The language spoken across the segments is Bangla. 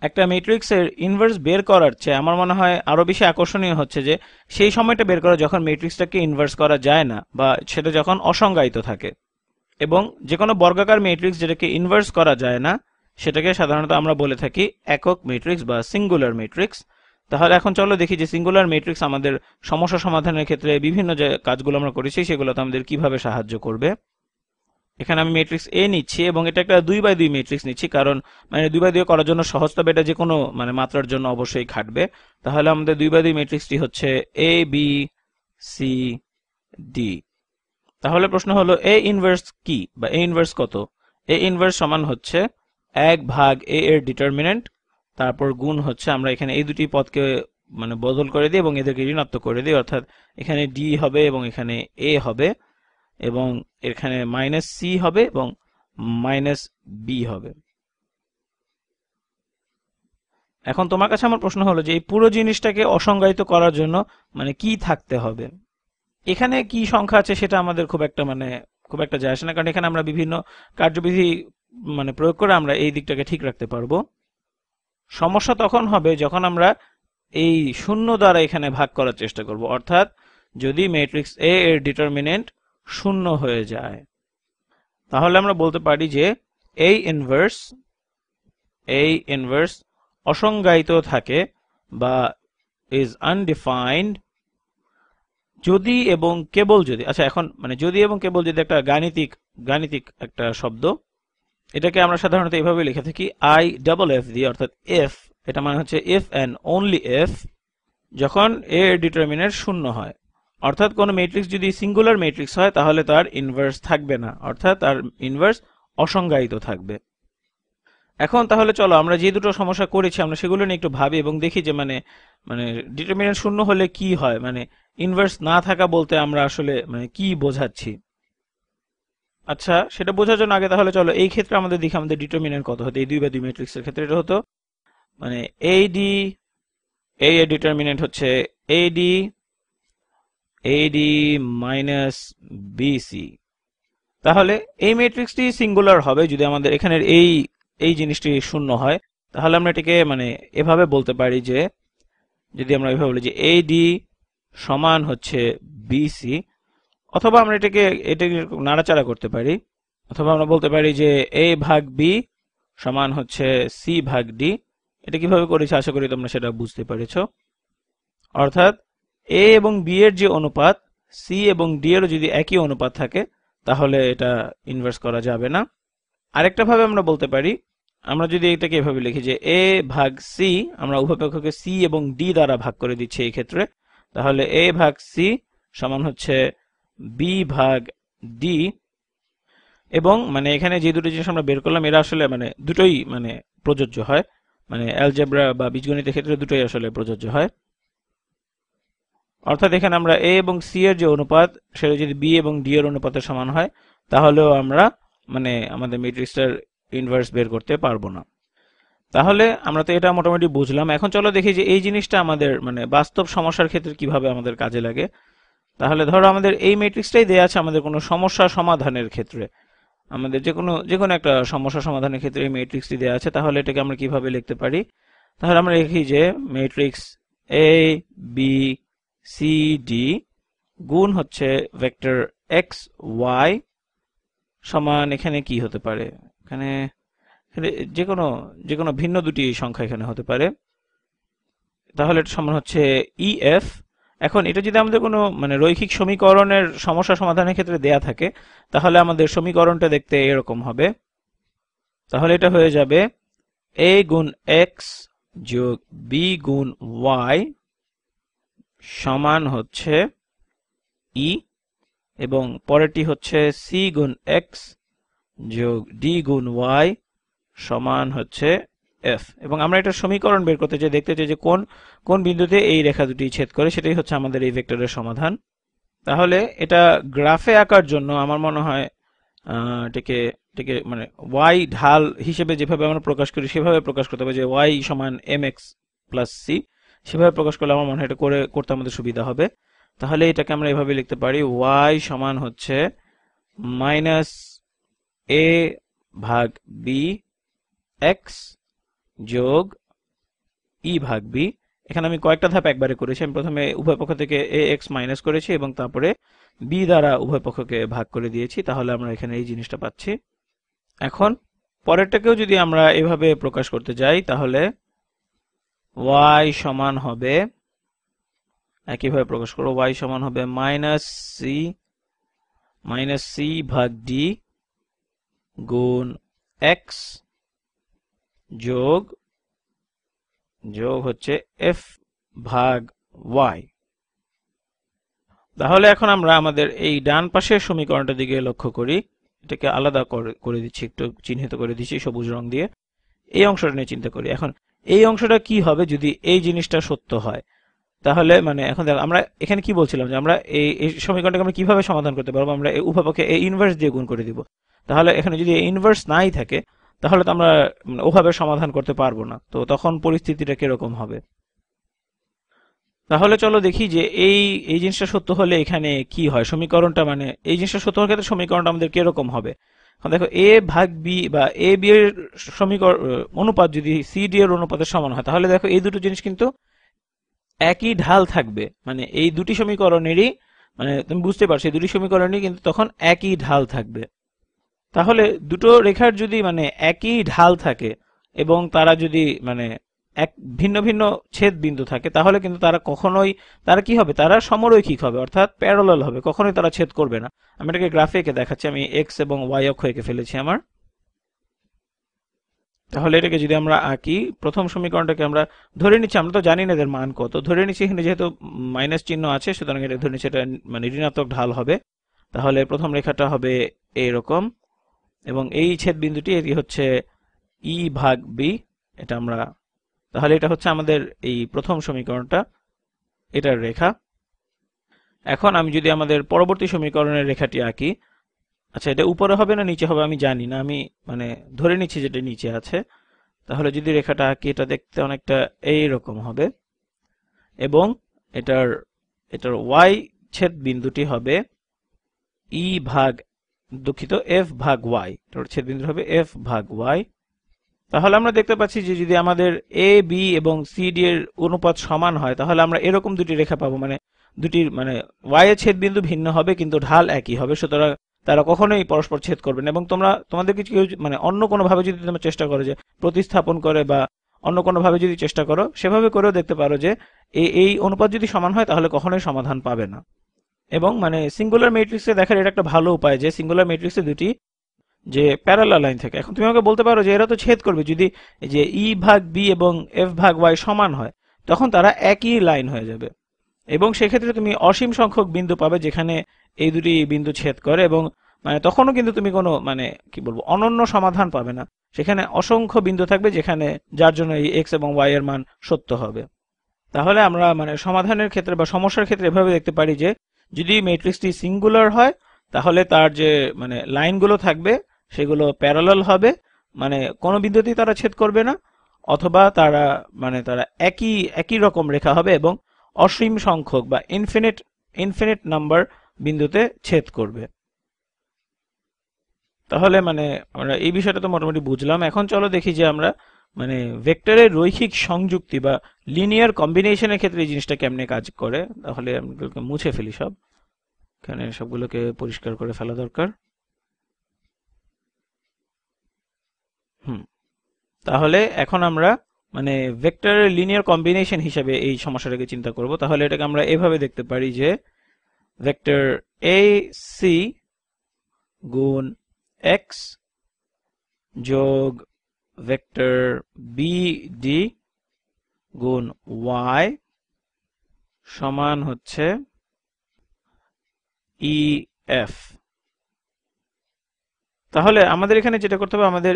একটা ম্যাট্রিক্সের ইনভার্স বের করার চেয়ে আমার মনে হয় আরো বেশি আকর্ষণীয় হচ্ছে যে সেই সময়টা বের করা যখন ম্যাট্রিক্সটাকে ইনভার্স করা যায় না বা সেটা যখন অসংজ্ঞায়িত থাকে। এবং যে কোনো বর্গাকার ম্যাট্রিক্স যেটাকে ইনভার্স করা যায় না সেটাকে সাধারণত আমরা বলে থাকি একক ম্যাট্রিক্স বা সিঙ্গুলার ম্যাট্রিক্স। তাহলে এখন চলো দেখি যে সিঙ্গুলার ম্যাট্রিক্স আমাদের সমস্যা সমাধানের ক্ষেত্রে বিভিন্ন যে কাজগুলো আমরা করেছি সেগুলোতে আমাদের কিভাবে সাহায্য করবে। এখানে আমি ম্যাট্রিক্স এ নিচ্ছি এবং এটা একটা 2x2 ম্যাট্রিক্স নিচ্ছি, কারণ মানে 2x2 করার জন্য সহজ, তবে এটা যে কোনো মানে মাত্রার জন্য অবশ্যই খাটবে। তাহলে আমাদের 2x2 ম্যাট্রিক্সটি হচ্ছে এ বি সি ডি। তাহলে প্রশ্ন হলো এ ইনভার্স কি বা এ ইনভার্স কত। এ ইনভার্স সমান হচ্ছে 1 ভাগ এ এর ডিটারমিনেন্ট, তারপর গুণ হচ্ছে আমরা এখানে এই দুটি পদকে মানে বদল করে দিই এবং এদেরকে ঋণাত্মক করে দিই, অর্থাৎ এখানে ডি হবে এবং এখানে এ হবে এবং এখানে মাইনাস সি হবে এবং মাইনাস বি হবে। এখন তোমার কাছে আমার প্রশ্ন হলো যে এই পুরো জিনিসটাকে অসংজ্ঞায়িত করার জন্য মানে কি থাকতে হবে। এখানে কি সংখ্যা আছে সেটা আমাদের খুব একটা যায় আসে না, কারণ এখানে আমরা বিভিন্ন কার্যবিধি মানে প্রয়োগ করে আমরা এই দিকটাকে ঠিক রাখতে পারবো। সমস্যা তখন হবে যখন আমরা এই শূন্য দ্বারা এখানে ভাগ করার চেষ্টা করব, অর্থাৎ যদি ম্যাট্রিক্স এ এর ডিটারমিনেন্ট শূন্য হয়ে যায় তাহলে আমরা বলতে পারি যে এই ইনভার্স অসংজ্ঞায়িত থাকে বা ইজ আনডিফাইন্ড যদি এবং কেবল যদি, আচ্ছা এখন মানে যদি এবং কেবল যদি একটা গাণিতিক একটা শব্দ, এটাকে আমরা সাধারণত এইভাবে লিখে থাকি আই ডাবল এফ দিয়ে, অর্থাৎ এফ এটা মানে হচ্ছে ইফ অ্যান্ড অনলি এফ যখন এ এর ডিটারমিনেন্ট শূন্য হয়, অর্থাৎ কোন ম্যাট্রিক্স যদি সিঙ্গুলার ম্যাট্রিক্স হয় তাহলে তার ইনভার্স থাকবে না, অর্থাৎ তার ইনভার্স অসংজ্ঞায়িত থাকবে। এখন তাহলে চলো আমরা যে দুটো সমস্যা করেছি আমরা সেগুলো নিয়ে একটু ভাবি এবং দেখি যে মানে মানে ডিটারমিনেন্ট শূন্য হলে কি হয়, মানে ইনভার্স না থাকা বলতে আমরা আসলে মানে কি বোঝাচ্ছি। আচ্ছা সেটা বোঝার জন্য আগে তাহলে চলো এই ক্ষেত্রে আমাদের দেখি আমাদের ডিটারমিনেন্ট কত হতো। এই 2x2 ম্যাট্রিক্সের ক্ষেত্রে এটা হতো মানে এডি, এ এর ডিটারমিনেন্ট হচ্ছে এডি মাইনাস বিসি। তাহলে এই ম্যাট্রিক্সটি সিঙ্গুলার হবে যদি আমাদের এখানের এই জিনিসটি শূন্য হয়। তাহলে আমরা এটাকে মানে এভাবে বলতে পারি যে, যদি আমরা এভাবে বলি যে এডি সমান হচ্ছে বিসি, অথবা আমরা এটাকে নাড়াচাড়া করতে পারি, অথবা আমরা বলতে পারি যে এ ভাগ বি সমান হচ্ছে সি ভাগ ডি। এটা কিভাবে করেছি আশা করি তোমরা সেটা বুঝতে পেরেছো। অর্থাৎ এ এবং বি এর যে অনুপাত সি এবং ডি এরও যদি একই অনুপাত থাকে তাহলে এটা ইনভার্স করা যাবে না। আরেকটা ভাবে আমরা বলতে পারি, আমরা যদি এটাকে এভাবে লিখি যে এ ভাগ সি, আমরা উভয় পক্ষকে সি এবং ডি দ্বারা ভাগ করে দিচ্ছি এই ক্ষেত্রে, তাহলে এ ভাগ সি সমান হচ্ছে বি ভাগ ডি। এবং মানে এখানে যে দুটো জিনিস আমরা বের করলাম এরা আসলে মানে দুটোই মানে প্রযোজ্য হয়, মানে অ্যালজেব্রা বা বীজগণিতের ক্ষেত্রে দুটোই আসলে প্রযোজ্য হয়। অর্থাৎ এখানে আমরা এ এবং সি এর যে অনুপাত সেটা যদি বি এবং ডি এর অনুপাতের সমান হয় তাহলেও আমরা মানে আমাদের ম্যাট্রিক্সটার ইনভার্স বের করতে পারবো না। তাহলে আমরা তো এটা মোটামুটি বুঝলাম। এখন চলো দেখি যে এই জিনিসটা আমাদের মানে বাস্তব সমস্যার ক্ষেত্রে কিভাবে আমাদের কাজে লাগে। তাহলে ধরো আমাদের এই ম্যাট্রিক্সটাই দেয়া আছে আমাদের কোনো সমস্যা সমাধানের ক্ষেত্রে, আমাদের যে কোনো একটা সমস্যা সমাধানের ক্ষেত্রে এই ম্যাট্রিক্সটি দেয়া আছে, তাহলে এটাকে আমরা কিভাবে লিখতে পারি। তাহলে আমরা লিখি যে matrix A B C D গুণ হচ্ছে ভেক্টর এক্স ওয়াই সমান এখানে কি হতে পারে, এখানে যে কোনো ভিন্ন দুটি সংখ্যা এখানে হতে পারে, তাহলে এটা সমান হচ্ছে ইএফ। এখন এটা যদি আমাদের কোনো মানে রৈখিক সমীকরণের সমস্যা সমাধানের ক্ষেত্রে দেয়া থাকে তাহলে আমাদের সমীকরণটা দেখতে এরকম হবে। তাহলে এটা হয়ে যাবে a গুণ x যোগ b গুণ y সমান হচ্ছে e, এবং পরেরটি হচ্ছে c গুণ x যোগ d গুণ y সমান হচ্ছে f। এবং আমরা এটা সমীকরণ বের করতে চাই, দেখতে চাই যে কোন বিন্দুতে এই রেখা দুটি ছেদ করে, সেটাই হচ্ছে আমাদের এই ভেক্টরের সমাধান। তাহলে এটা গ্রাফে আঁকার জন্য আমার মনে হয় এটাকে মানে y ঢাল হিসেবে যেভাবে আমরা প্রকাশ করি সেভাবে প্রকাশ করতে হবে, যে y সমান mx প্লাস c, সেভাবে প্রকাশ করলে আমার মনে হয় এটা করতে আমাদের সুবিধা হবে। তাহলে এটাকে আমরা এভাবে লিখতে পারি y সমান হচ্ছে মাইনাস a ভাগ b x যোগ ই ভাগ বি। এখানে আমি কয়েকটা ধাপ একবারে করেছি। আমি প্রথমে উভয় পক্ষ থেকে এ এক্স মাইনাস করেছি এবং তারপরে বি দ্বারা উভয় পক্ষকে ভাগ করে দিয়েছি। তাহলে আমরা এখানে এই জিনিসটা পাচ্ছি। এখন পরেরটাকেও যদি আমরা এভাবে প্রকাশ করতে যাই, তাহলে y সমান হবে, একইভাবে প্রকাশ করব, y সমান হবে মাইনাস সি ভাগ ডি গুণ x যোগ হচ্ছে f ভাগ y। তাহলে এখন আমরা আমাদের এই ডান পাশের সমীকরণটার দিকে লক্ষ্য করি। এটাকে আলাদা করে দিচ্ছি, একটু চিহ্নিত করে দিচ্ছি সবুজ রং দিয়ে। এই অংশটা নিয়ে চিন্তা করি। এখন এই অংশটা কি হবে যদি এই জিনিসটা সত্য হয়? তাহলে মানে এখন দেখো আমরা এখানে কি বলছিলাম যে আমরা এই সমীকরণটাকে আমরা কিভাবে সমাধান করতে পারবো? আমরা এই উভয়পক্ষে এ ইনভার্স দিয়ে গুণ করে দিব। তাহলে এখানে যদি এ ইনভার্স নাই থাকে তাহলে তো আমরা ওভাবে সমাধান করতে পারবো না। তো তখন পরিস্থিতিটা কিরকম হবে? তাহলে চলো দেখি যে এই জিনিসটা সত্য হলে এখানে কি হয় সমীকরণটা, মানে এই জিনিসটা সত্য হওয়ার ক্ষেত্রে সমীকরণটা আমাদের কিরকম হবে। এখন দেখো এ ভাগ বি বা এ বি এর সমীকরণ অনুপাত যদি সি ডি এর অনুপাতের সমান হয়, তাহলে দেখো এই দুটো জিনিস কিন্তু একই ঢাল থাকবে। মানে এই দুটি সমীকরণেরই, মানে তুমি বুঝতে পারছো এই দুটি সমীকরণই কিন্তু তখন একই ঢাল থাকবে। তাহলে দুটো রেখার যদি মানে একই ঢাল থাকে এবং তারা যদি মানে এক ভিন্ন ভিন্ন ছেদ বিন্দু থাকে, তাহলে কিন্তু তারা কি হবে, তারা সমরৈখিক হবে, অর্থাৎ প্যারালাল হবে, কখনোই তারা ছেদ করবে না। আমি এটাকে গ্রাফে এঁকে দেখাচ্ছি। আমি এক্স এবং ওয়াই অক্ষ এঁকে ফেলেছি আমার। তাহলে এটাকে যদি আমরা আঁকি, প্রথম সমীকরণটাকে আমরা ধরে নিচ্ছি, আমরা তো জানি না এদের মান কত, ধরে নিচ্ছি এখানে যেহেতু মাইনাস চিহ্ন আছে সুতরাং এটা ধরে নিচ্ছি এটা মানে ঋণাত্মক ঢাল হবে। তাহলে প্রথম রেখাটা হবে এরকম এবং এই ছেদ বিন্দুটি এটি হচ্ছে ই ভাগ বি। এটা আমরা, তাহলে এটা হচ্ছে আমাদের এই প্রথম সমীকরণটা, এটার রেখা। এখন আমি যদি আমাদের পরবর্তী সমীকরণের রেখাটি আঁকি, আচ্ছা এটা উপরে হবে না নিচে হবে আমি জানি না, আমি মানে ধরে নিচ্ছি যেটা নিচে আছে। তাহলে যদি রেখাটা আঁকি এটা দেখতে অনেকটা এইরকম হবে এবং এটার y ছেদ বিন্দুটি হবে ই ভাগ, দুঃখিত, f ভাগ y। এটার ছেদ বিন্দু হবে f ভাগ y। তাহলে আমরা দেখতে পাচ্ছি যে যদি আমাদের a b এবং c d এর অনুপাত সমান হয় তাহলে আমরা এরকম দুটি রেখা পাবো, মানে দুটির মানে y এর ছেদ বিন্দু ভিন্ন হবে কিন্তু ঢাল একই হবে, সুতরাং তারা কখনোই পরস্পর ছেদ করবে না। এবং তোমাদের কিছু মানে অন্য কোনো ভাবে যদি তোমরা চেষ্টা করো যে প্রতিস্থাপন করে বা অন্য কোনো ভাবে যদি চেষ্টা করো, সেভাবে করেও দেখতে পারো যে এই অনুপাত যদি সমান হয় তাহলে কখনোই সমাধান পাবে না। এবং মানে সিঙ্গুলার ম্যাট্রিক্সে দেখার এটা একটা ভালো উপায় যে সিঙ্গুলার ম্যাট্রিক্সে দুটি যে প্যারালাল লাইন থাকে। এখন তুমি আমাকে বলতে পারো যে এরা তো ছেদ করবে, যদি যে ই ভাগ বি এবং এফ ভাগ ওয়াই সমান হয় তখন তারা একই লাইন হয়ে যাবে এবং সেক্ষেত্রে তুমি অসীম সংখ্যক বিন্দু পাবে যেখানে এই দুটি বিন্দু ছেদ করে এবং মানে তখনও কিন্তু তুমি কোনো মানে কি বলবো অনন্য সমাধান পাবে না। সেখানে অসংখ্য বিন্দু থাকবে যেখানে যার জন্য এই এক্স এবং ওয়াই এর মান সত্য হবে। তাহলে আমরা মানে সমাধানের ক্ষেত্রে বা সমস্যার ক্ষেত্রে এভাবে দেখতে পারি যে যদি ম্যাট্রিক্সটি সিঙ্গুলার হয় তাহলে তার যে মানে লাইনগুলো থাকবে সেগুলো প্যারালাল হবে, মানে কোনো বিন্দুতেই তারা ছেদ করবে না, অথবা তারা একই রকম রেখা হবে এবং অসীম সংখ্যক বা ইনফিনিট নাম্বার বিন্দুতে ছেদ করবে। তাহলে মানে আমরা এই বিষয়টা তো মোটামুটি বুঝলাম। এখন চলো দেখি যে আমরা মানে ভেক্টরের রৈখিক সংযুক্তি বা লিনিয়ার কম্বিনেশনের ক্ষেত্রে এই জিনিসটা কেমনে কাজ করে। তাহলে আমি মুছে ফেলি সব, এখানে সবগুলোকে পরিষ্কার করে ফেলা দরকার। তাহলে এখন আমরা মানে ভেক্টরের লিনিয়ার কম্বিনেশন হিসেবে এই সমস্যাটাকে চিন্তা করব। তাহলে এটাকে আমরা এভাবে দেখতে পারি যে ভেক্টর এ সি গুণ x যোগ ভেক্টর বি ডি গুণ y সমান হচ্ছে ই এফ। তাহলে আমাদের এখানে যেটা করতে হবে, আমাদের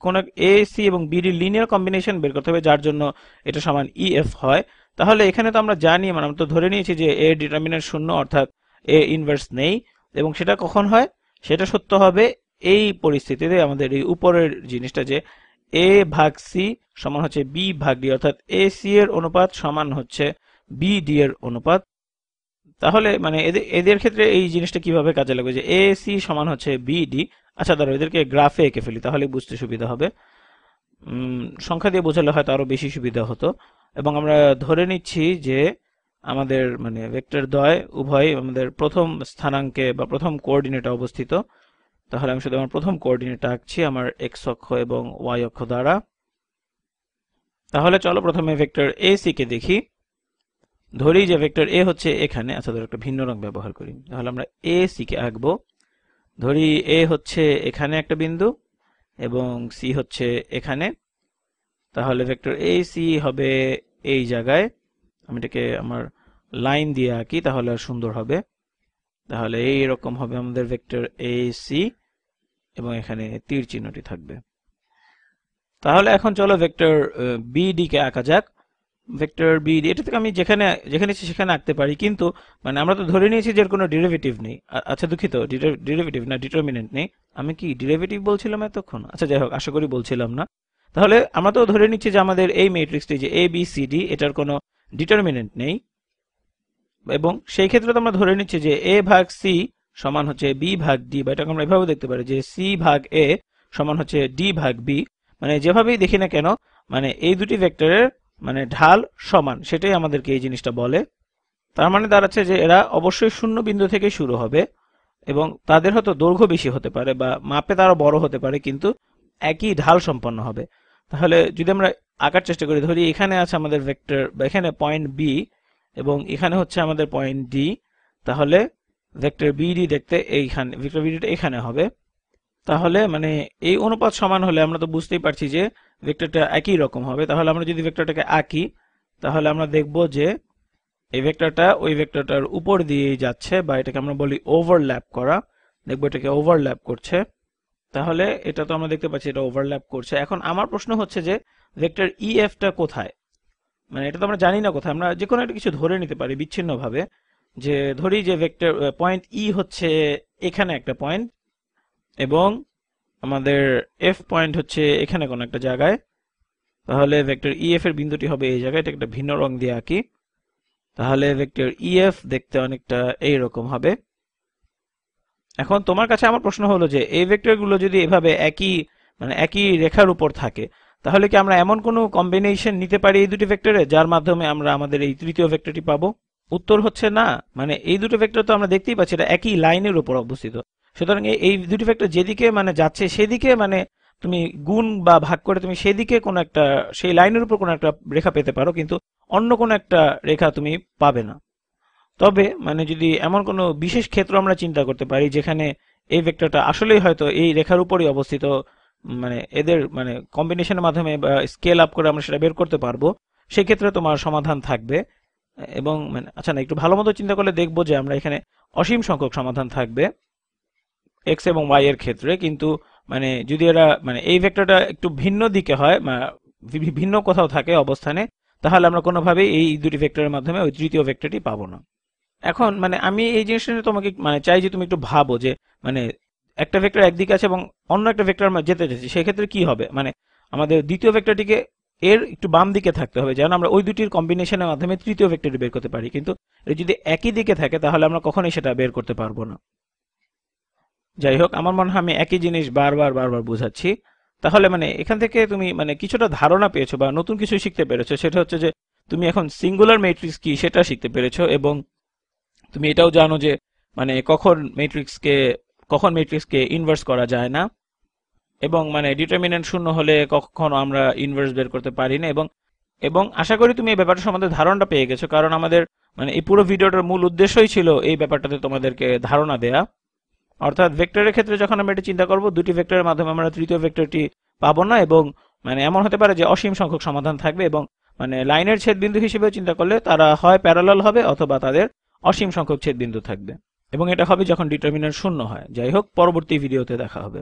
কোন এ সি এবং বিডি লিনিয়ার কম্বিনেশন বের করতে হবে যার জন্য এটা সমান ই এফ হয়। তাহলে এখানে তো আমরা জানি, মানে আমরা তো ধরে নিয়েছি যে এ ডিটারমিনেন্ট শূন্য, অর্থাৎ এ ইনভার্স নেই, এবং সেটা কখন হয়, সেটা সত্য হবে এই পরিস্থিতিতে আমাদের এই উপরের জিনিসটা যে এ ভাগ সি সমান হচ্ছে বি ভাগ ডি, অর্থাৎ এ সি এর অনুপাত সমান হচ্ছে বি ডি এর অনুপাত। তাহলে মানে এদের ক্ষেত্রে এই জিনিসটা কিভাবে কাজে লাগবে যে এ সি সমান হচ্ছে বি ডি। আচ্ছা ধরো এদেরকে গ্রাফে এঁকে ফেলি তাহলে বুঝতে সুবিধা হবে, সংখ্যা দিয়ে বোঝালে হয়তো আরো বেশি সুবিধা হতো। এবং আমরা ধরে নিচ্ছি যে আমাদের মানে ভেক্টর দ্বয় উভয় আমাদের প্রথম স্থানাঙ্কে বা প্রথম কোঅর্ডিনেটে অবস্থিত। তাহলে আমি শুধু আমার প্রথম কোঅর্ডিনেট আঁকছি আমার এক্স অক্ষ এবং ওয়াই অক্ষ দ্বারা। তাহলে চলো প্রথমে ভেক্টর এ সি কে দেখি। ধরি যে ভেক্টর এ হচ্ছে এখানে, আচ্ছা ধর একটা ভিন্ন রং ব্যবহার করি, তাহলে আমরা এ সি কে আঁকবো। ধরি এ হচ্ছে এখানে একটা বিন্দু এবং সি হচ্ছে এখানে, তাহলে ভেক্টর এ সি হবে এই জায়গায়। আমি এটাকে আমার লাইন দিয়ে আঁকি তাহলে আর সুন্দর হবে। তাহলে এইরকম হবে আমাদের ভেক্টর এ সি এবং এখানে তীর চিহ্নটি থাকবে। তাহলে এখন চলো ভেক্টর বিডি কে আঁকা যাক। ভেক্টর বিডি এটা থেকে আমি যেখানে যেখানে ইচ্ছে সেখানে আঁকতে পারি, কিন্তু মানে আমরা তো ধরে নিয়েছি যে এর কোনো ডেরিভেটিভ নেই। আচ্ছা দুঃখিত, ডেরিভেটিভ না, ডিটারমিনেন্ট নেই। আমি কি ডেরিভেটিভ বলছিলাম এতক্ষণ? আচ্ছা যাই হোক, আশা করি বলছিলাম না। তাহলে আমরা তো ধরে নিচ্ছি যে আমাদের এই ম্যাট্রিক্সটি যে এ বি সি ডি এটার কোনো ডিটারমিনেন্ট নেই, এবং সেই ক্ষেত্রে তো আমরা ধরে নিচ্ছি যে এ ভাগ সি সমান হচ্ছে বি ভাগ ডি, বা এটাকে আমরা এভাবে দেখতে পারি যে সি ভাগ এ সমান হচ্ছে ডি ভাগ বি। মানে যেভাবেই দেখি না কেন মানে এই দুটি ভেক্টরের মানে ঢাল সমান, সেটাই আমাদেরকে এই জিনিসটা বলে। তার মানে দাঁড়াচ্ছে যে এরা অবশ্যই শূন্য বিন্দু থেকে শুরু হবে এবং তাদের হয়তো দৈর্ঘ্য বেশি হতে পারে বা মাপে তারা বড় হতে পারে, কিন্তু একই ঢাল সম্পন্ন হবে। তাহলে যদি আমরা আঁকার চেষ্টা করি, ধরি এখানে আছে আমাদের ভেক্টর বা এখানে পয়েন্ট বি এবং এখানে হচ্ছে আমাদের পয়েন্ট ডি, তাহলে ভেক্টর বিডি দেখতে এইখানে ভেক্টর বিডিটা এখানে হবে। তাহলে মানে এই অনুপাত সমান হলে আমরা তো বুঝতেই পারছি যে ভেক্টরটা একই রকম হবে। তাহলে আমরা যদি ভেক্টরটাকে আঁকি তাহলে আমরা দেখব যে এই ভেক্টরটা ওই ভেক্টরটার উপর দিয়েই যাচ্ছে, বা এটাকে আমরা বলি ওভারল্যাপ করা। দেখবো এটাকে ওভারল্যাপ করছে। তাহলে এটা তো আমরা দেখতে পাচ্ছি এটা ওভারল্যাপ করছে। এখন আমার প্রশ্ন হচ্ছে যে ভেক্টর ইএফ টা কোথায়? মানে এটা তো আমরা জানি না কোথায়। আমরা যে কোনো একটা কিছু ধরে নিতে পারি বিচ্ছিন্নভাবে, যে ধরি যে ভেক্টর পয়েন্ট ই হচ্ছে এখানে একটা পয়েন্ট এবং আমাদের এফ পয়েন্ট হচ্ছে এখানে কোনো একটা জায়গায়। তাহলে ভেক্টর ইএফ এর বিন্দুটি হবে এই জায়গায়। এটা একটা ভিন্ন রং দিয়ে আঁকি। তাহলে ভেক্টর ইএফ দেখতে অনেকটা এইরকম হবে। এখন তোমার কাছে আমার প্রশ্ন হলো যে এই ভেক্টরগুলো যদি এভাবে একই মানে একই রেখার উপর থাকে, তাহলে কি আমরা এমন কোনো কম্বিনেশন নিতে পারি এই দুটি ভেক্টরে যার মাধ্যমে আমরা আমাদের এই তৃতীয় ভেক্টরটি পাবো? উত্তর হচ্ছে না। মানে এই দুটো ভেক্টর তো আমরা দেখতেই পাচ্ছি এটা একই লাইনের উপর অবস্থিত। সুতরাং এই দুটি ভেক্টর যেদিকে মানে যাচ্ছে সেদিকে মানে তুমি গুণ বা ভাগ করে তুমি সেদিকে কোনো একটা সেই লাইনের উপর কোনো একটা রেখা পেতে পারো, কিন্তু অন্য কোনো একটা রেখা তুমি পাবে না। তবে মানে যদি এমন কোনো বিশেষ ক্ষেত্র আমরা চিন্তা করতে পারি যেখানে এই ভেক্টরটা আসলেই হয়তো এই রেখার উপরই অবস্থিত, মানে এদের মানে কম্বিনেশনের মাধ্যমে বা স্কেল আপ করে আমরা সেটা বের করতে পারবো, সেই ক্ষেত্রে তোমার সমাধান থাকবে। এবং মানে আচ্ছা না, একটু ভালো মতো চিন্তা করলে দেখবো যে আমরা এখানে অসীম সংখ্যক সমাধান থাকবে এক্স এবং ওয়াই এর ক্ষেত্রে। কিন্তু মানে যদি এরা মানে এই ভেক্টরটা একটু ভিন্ন দিকে হয়, ভিন্ন কোথাও থাকে অবস্থানে, তাহলে আমরা কোনোভাবেই এই দুটি ভেক্টরের মাধ্যমে ওই তৃতীয় ভেক্টরটি পাবো না। এখন মানে আমি এই জিনিসটা নিয়ে তোমাকে মানে চাই যে তুমি একটু ভাবো যে মানে একটা ভেক্টর একদিকে আছে এবং অন্য একটা ভেক্টর আমরা যেতে চাইছি, সেক্ষেত্রে কি হবে? মানে আমাদের দ্বিতীয় ভেক্টরটিকে এর একটু বাম দিকে থাকতে হবে যেন আমরা ওই দুটির কম্বিনেশনের মাধ্যমে তৃতীয় ভেক্টরটি বের করতে পারি, কিন্তু এর যদি একই দিকে থাকে তাহলে আমরা কখনোই সেটা বের করতে পারবো না। যাই হোক, আমার মনে হয় আমি একই জিনিস বারবার বারবার বোঝাচ্ছি। তাহলে মানে এখান থেকে তুমি মানে কিছুটা ধারণা পেয়েছো বা নতুন কিছু শিখতে পেরেছো, সেটা হচ্ছে যে তুমি এখন সিঙ্গুলার ম্যাট্রিক্স কি সেটা শিখতে পেরেছো, এবং তুমি এটাও জানো যে মানে কখন ম্যাট্রিক্সকে ইনভার্স করা যায় না, এবং মানে ডিটারমিনেন্ট শূন্য হলে কখনো আমরা ইনভার্স বের করতে পারি না। এবং এবং আশা করি তুমি এই ব্যাপারটা সম্বন্ধে ধারণাটা পেয়ে গেছো, কারণ আমাদের মানে এই পুরো ভিডিওটার মূল উদ্দেশ্যই ছিল এই ব্যাপারটাতে তোমাদেরকে ধারণা দেয়া। অর্থাৎ ভেক্টরের ক্ষেত্রে যখন আমরা এটা চিন্তা করব, দুটি ভেক্টরের মাধ্যমে আমরা তৃতীয় ভেক্টরটি পাবো না, এবং মানে এমন হতে পারে যে অসীম সংখ্যক সমাধান থাকবে, এবং মানে লাইনের ছেদবিন্দু হিসেবে চিন্তা করলে তারা হয় প্যারালাল হবে অথবা তাদের অসীম সংখ্যক ছেদবিন্দু থাকবে, এবং এটা হবে যখন ডিটারমিনেন্ট শূন্য হয়। যাই হোক, পরবর্তী ভিডিওতে দেখা হবে।